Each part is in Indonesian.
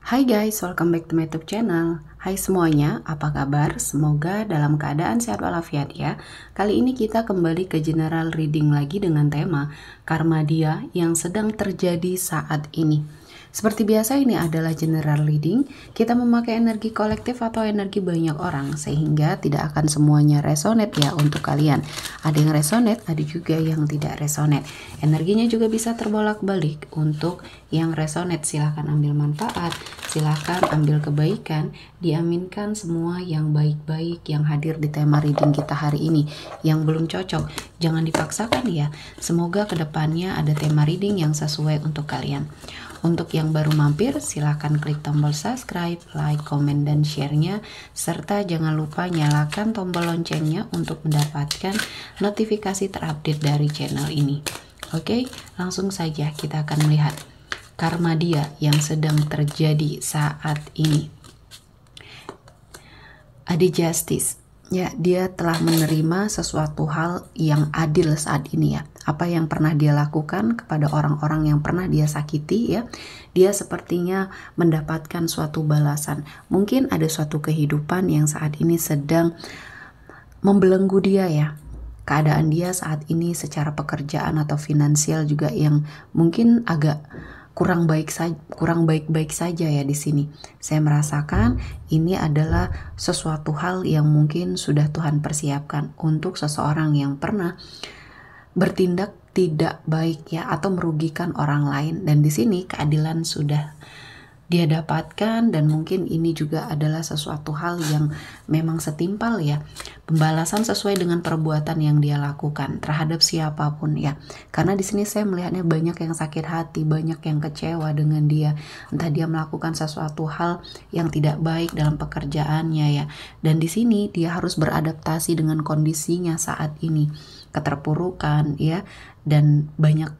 Hai guys, welcome back to my YouTube channel. Hai semuanya, apa kabar? Semoga dalam keadaan sehat walafiat ya. Kali ini kita kembali ke general reading lagi dengan tema karma dia yang sedang terjadi saat ini. Seperti biasa, ini adalah general reading. Kita memakai energi kolektif atau energi banyak orang sehingga tidak akan semuanya resonate ya untuk kalian. Ada yang resonate, ada juga yang tidak resonate. Energinya juga bisa terbolak-balik. Untuk yang resonate silahkan ambil manfaat, silahkan ambil kebaikan. Diaminkan semua yang baik-baik yang hadir di tema reading kita hari ini. Yang belum cocok, jangan dipaksakan ya. Semoga kedepannya ada tema reading yang sesuai untuk kalian. Untuk yang baru mampir, silahkan klik tombol subscribe, like, komen, dan share-nya. Serta jangan lupa nyalakan tombol loncengnya untuk mendapatkan notifikasi terupdate dari channel ini. Oke, langsung saja kita akan melihat karma dia yang sedang terjadi saat ini. Ada justice. Ya, dia telah menerima sesuatu hal yang adil saat ini ya. Apa yang pernah dia lakukan kepada orang-orang yang pernah dia sakiti ya, dia sepertinya mendapatkan suatu balasan. Mungkin ada suatu kehidupan yang saat ini sedang membelenggu dia ya. Keadaan dia saat ini secara pekerjaan atau finansial juga yang mungkin agak kurang baik-baik saja ya di sini. Saya merasakan ini adalah sesuatu hal yang mungkin sudah Tuhan persiapkan untuk seseorang yang pernah bertindak tidak baik ya atau merugikan orang lain, dan di sini keadilan sudah dia dapatkan, dan mungkin ini juga adalah sesuatu hal yang memang setimpal ya, pembalasan sesuai dengan perbuatan yang dia lakukan terhadap siapapun ya. Karena di sini saya melihatnya banyak yang sakit hati, banyak yang kecewa dengan dia, entah dia melakukan sesuatu hal yang tidak baik dalam pekerjaannya ya, dan di sini dia harus beradaptasi dengan kondisinya saat ini, keterpurukan ya, dan banyak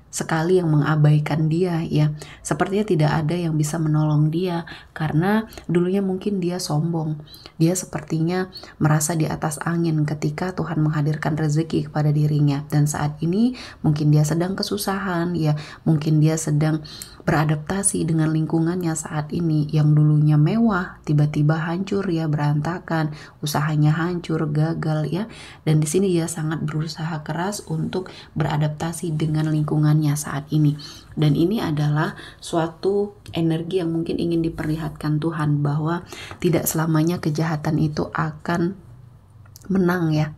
sekali yang mengabaikan dia ya. Sepertinya tidak ada yang bisa menolong dia karena dulunya mungkin dia sombong. Dia sepertinya merasa di atas angin ketika Tuhan menghadirkan rezeki kepada dirinya, dan saat ini mungkin dia sedang kesusahan ya, mungkin dia sedang beradaptasi dengan lingkungannya saat ini yang dulunya mewah tiba-tiba hancur ya, berantakan, usahanya hancur, gagal ya. Dan di sini dia sangat berusaha keras untuk beradaptasi dengan lingkungannya saat ini. Dan ini adalah suatu energi yang mungkin ingin diperlihatkan Tuhan bahwa tidak selamanya kejahatan itu akan menang ya.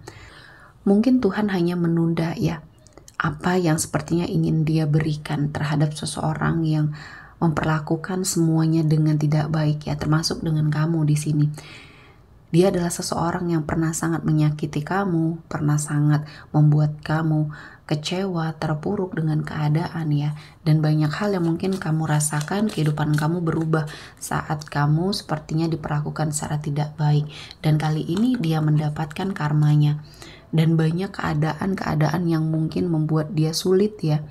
Mungkin Tuhan hanya menunda ya apa yang sepertinya ingin dia berikan terhadap seseorang yang memperlakukan semuanya dengan tidak baik ya, termasuk dengan kamu di sini. Dia adalah seseorang yang pernah sangat menyakiti kamu, pernah sangat membuat kamu kecewa, terpuruk dengan keadaan ya. Dan banyak hal yang mungkin kamu rasakan, kehidupan kamu berubah saat kamu sepertinya diperlakukan secara tidak baik. Dan kali ini dia mendapatkan karmanya. Dan banyak keadaan-keadaan yang mungkin membuat dia sulit ya.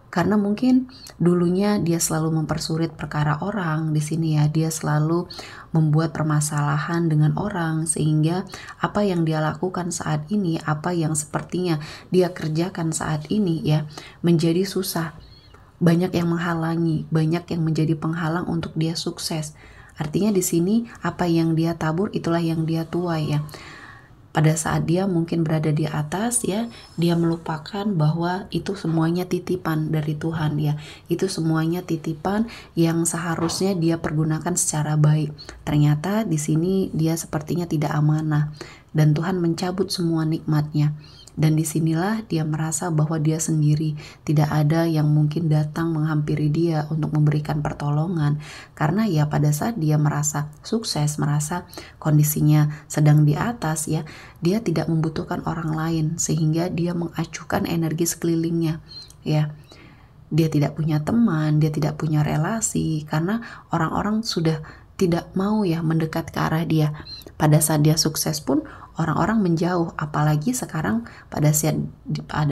Karena mungkin dulunya dia selalu mempersulit perkara orang di sini ya. Dia selalu membuat permasalahan dengan orang sehingga apa yang dia lakukan saat ini, apa yang sepertinya dia kerjakan saat ini ya, menjadi susah. Banyak yang menghalangi, banyak yang menjadi penghalang untuk dia sukses. Artinya di sini apa yang dia tabur itulah yang dia tuai ya. Pada saat dia mungkin berada di atas ya, dia melupakan bahwa itu semuanya titipan dari Tuhan ya. Itu semuanya titipan yang seharusnya dia pergunakan secara baik. Ternyata di sini dia sepertinya tidak amanah dan Tuhan mencabut semua nikmatnya. Dan disinilah dia merasa bahwa dia sendiri, tidak ada yang mungkin datang menghampiri dia untuk memberikan pertolongan. Karena ya pada saat dia merasa sukses, merasa kondisinya sedang di atas ya, dia tidak membutuhkan orang lain sehingga dia mengacuhkan energi sekelilingnya ya. Dia tidak punya teman, dia tidak punya relasi karena orang-orang sudah tidak mau ya mendekat ke arah dia. Pada saat dia sukses pun orang-orang menjauh, apalagi sekarang pada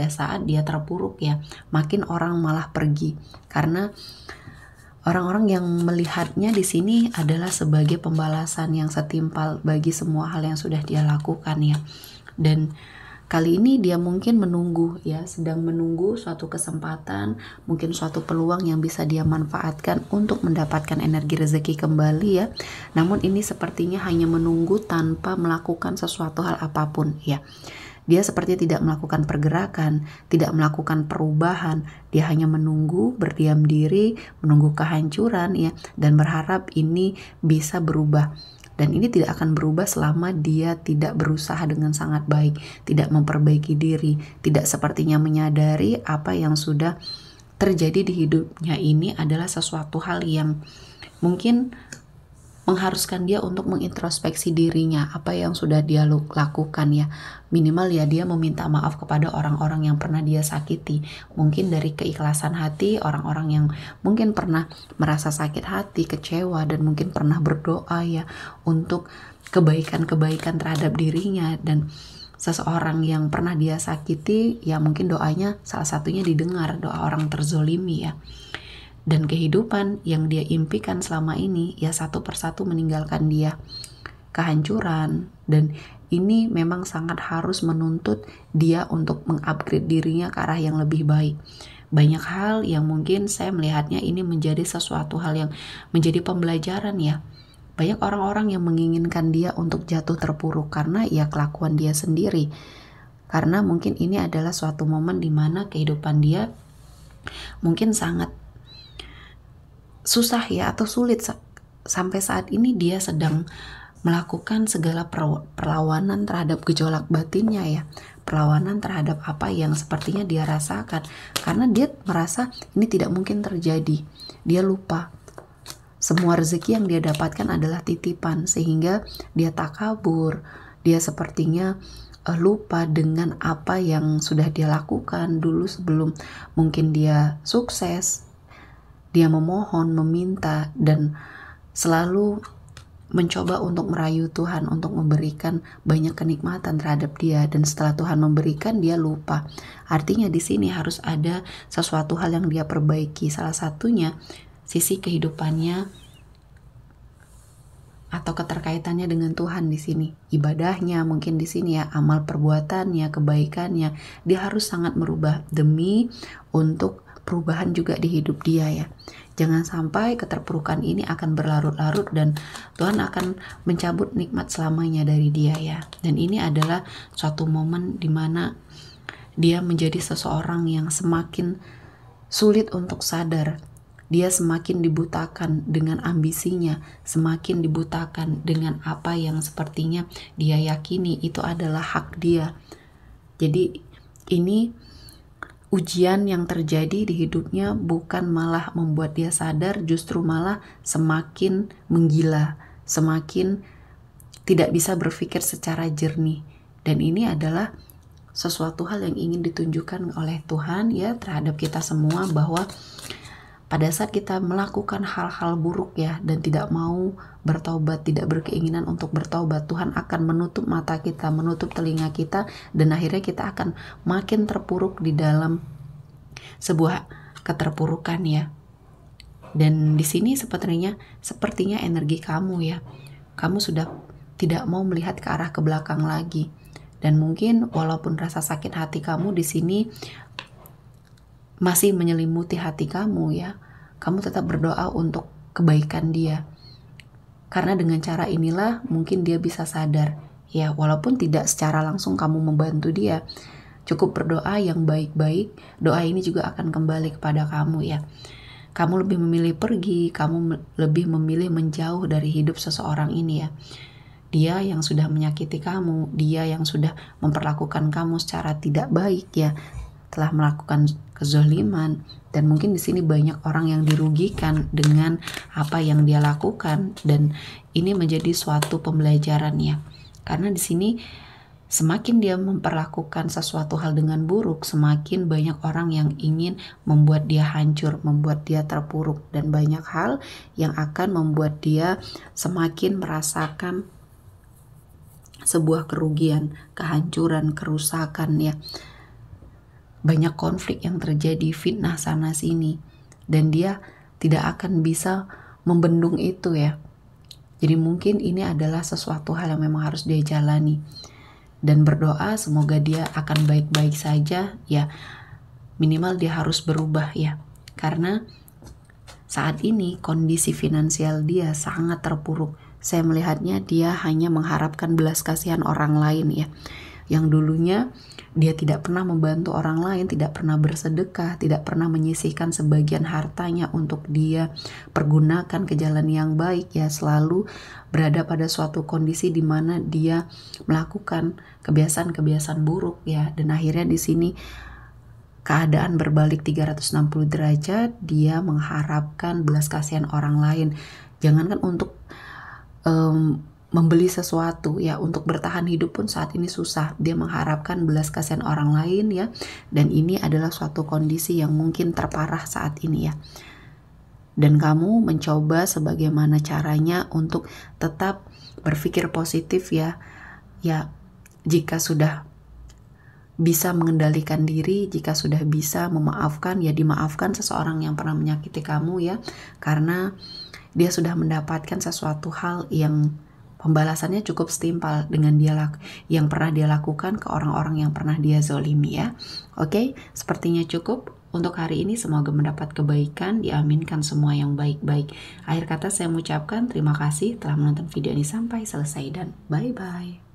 saat dia terpuruk ya, makin orang malah pergi karena orang-orang yang melihatnya di sini adalah sebagai pembalasan yang setimpal bagi semua hal yang sudah dia lakukan ya. Dan Kali ini dia mungkin menunggu ya, sedang menunggu suatu kesempatan, mungkin suatu peluang yang bisa dia manfaatkan untuk mendapatkan energi rezeki kembali ya. Namun ini sepertinya hanya menunggu tanpa melakukan sesuatu hal apapun ya. Dia seperti tidak melakukan pergerakan, tidak melakukan perubahan. Dia hanya menunggu, berdiam diri, menunggu kehancuran ya, dan berharap ini bisa berubah. Dan ini tidak akan berubah selama dia tidak berusaha dengan sangat baik, tidak memperbaiki diri, tidak sepertinya menyadari apa yang sudah terjadi di hidupnya ini adalah sesuatu hal yang mungkin mengharuskan dia untuk mengintrospeksi dirinya, apa yang sudah dia lakukan ya. Minimal ya dia meminta maaf kepada orang-orang yang pernah dia sakiti. Mungkin dari keikhlasan hati, orang-orang yang mungkin pernah merasa sakit hati, kecewa, dan mungkin pernah berdoa ya untuk kebaikan-kebaikan terhadap dirinya. Dan seseorang yang pernah dia sakiti ya mungkin doanya salah satunya didengar, doa orang terzolimi ya. Dan kehidupan yang dia impikan selama ini ya satu persatu meninggalkan dia, kehancuran. Dan ini memang sangat harus menuntut dia untuk mengupgrade dirinya ke arah yang lebih baik. Banyak hal yang mungkin saya melihatnya ini menjadi sesuatu hal yang menjadi pembelajaran ya. Banyak orang-orang yang menginginkan dia untuk jatuh terpuruk karena ya kelakuan dia sendiri. Karena mungkin ini adalah suatu momen di mana kehidupan dia mungkin sangat susah ya atau sulit. Sampai saat ini dia sedang melakukan segala perlawanan terhadap gejolak batinnya ya, perlawanan terhadap apa yang sepertinya dia rasakan, karena dia merasa ini tidak mungkin terjadi. Dia lupa semua rezeki yang dia dapatkan adalah titipan, sehingga dia takabur. Dia sepertinya lupa dengan apa yang sudah dia lakukan dulu sebelum mungkin dia sukses. Dia memohon, meminta, dan selalu mencoba untuk merayu Tuhan untuk memberikan banyak kenikmatan terhadap dia. Dan setelah Tuhan memberikan, dia lupa. Artinya di sini harus ada sesuatu hal yang dia perbaiki. Salah satunya sisi kehidupannya atau keterkaitannya dengan Tuhan di sini. Ibadahnya mungkin di sini ya, amal perbuatannya, kebaikannya, dia harus sangat merubah demi untuk perubahan juga di hidup dia ya. Jangan sampai keterpurukan ini akan berlarut-larut dan Tuhan akan mencabut nikmat selamanya dari dia ya. Dan ini adalah suatu momen di mana dia menjadi seseorang yang semakin sulit untuk sadar. Dia semakin dibutakan dengan ambisinya, semakin dibutakan dengan apa yang sepertinya dia yakini itu adalah hak dia. Jadi ini ujian yang terjadi di hidupnya bukan malah membuat dia sadar, justru malah semakin menggila, semakin tidak bisa berpikir secara jernih. Dan ini adalah sesuatu hal yang ingin ditunjukkan oleh Tuhan ya terhadap kita semua, bahwa pada saat kita melakukan hal-hal buruk ya dan tidak mau bertobat, tidak berkeinginan untuk bertobat, Tuhan akan menutup mata kita, menutup telinga kita, dan akhirnya kita akan makin terpuruk di dalam sebuah keterpurukan ya. Dan di sini sepertinya energi kamu ya, kamu sudah tidak mau melihat ke arah ke belakang lagi. Dan mungkin walaupun rasa sakit hati kamu di sini masih menyelimuti hati kamu ya, kamu tetap berdoa untuk kebaikan dia. Karena dengan cara inilah mungkin dia bisa sadar. Ya, walaupun tidak secara langsung kamu membantu dia, cukup berdoa yang baik-baik, doa ini juga akan kembali kepada kamu ya. Kamu lebih memilih pergi, kamu lebih memilih menjauh dari hidup seseorang ini ya. Dia yang sudah menyakiti kamu, dia yang sudah memperlakukan kamu secara tidak baik ya, telah melakukan kezaliman. Dan mungkin di sini banyak orang yang dirugikan dengan apa yang dia lakukan, dan ini menjadi suatu pembelajaran ya. Karena di sini semakin dia memperlakukan sesuatu hal dengan buruk, semakin banyak orang yang ingin membuat dia hancur, membuat dia terpuruk, dan banyak hal yang akan membuat dia semakin merasakan sebuah kerugian, kehancuran, kerusakan ya. Banyak konflik yang terjadi, fitnah sana sini, dan dia tidak akan bisa membendung itu ya. Jadi mungkin ini adalah sesuatu hal yang memang harus dia jalani. dan berdoa semoga dia akan baik-baik saja ya. Minimal dia harus berubah ya, karena saat ini kondisi finansial dia sangat terpuruk. Saya melihatnya dia hanya mengharapkan belas kasihan orang lain ya. Yang dulunya dia tidak pernah membantu orang lain, tidak pernah bersedekah, tidak pernah menyisihkan sebagian hartanya untuk dia pergunakan ke jalan yang baik ya, selalu berada pada suatu kondisi di mana dia melakukan kebiasaan-kebiasaan buruk ya, dan akhirnya di sini keadaan berbalik 360 derajat, dia mengharapkan belas kasihan orang lain. Jangankan untuk membeli sesuatu ya, untuk bertahan hidup pun saat ini susah. Dia mengharapkan belas kasihan orang lain ya, dan ini adalah suatu kondisi yang mungkin terparah saat ini ya. Dan kamu mencoba sebagaimana caranya untuk tetap berpikir positif ya. Ya, jika sudah bisa mengendalikan diri, jika sudah bisa memaafkan ya dimaafkan seseorang yang pernah menyakiti kamu ya, karena dia sudah mendapatkan sesuatu hal yang pembalasannya cukup setimpal dengan yang pernah dia lakukan ke orang-orang yang pernah dia zolimi ya. Oke, sepertinya cukup untuk hari ini. Semoga mendapat kebaikan, diaminkan semua yang baik-baik. Akhir kata saya mengucapkan terima kasih telah menonton video ini sampai selesai dan bye-bye.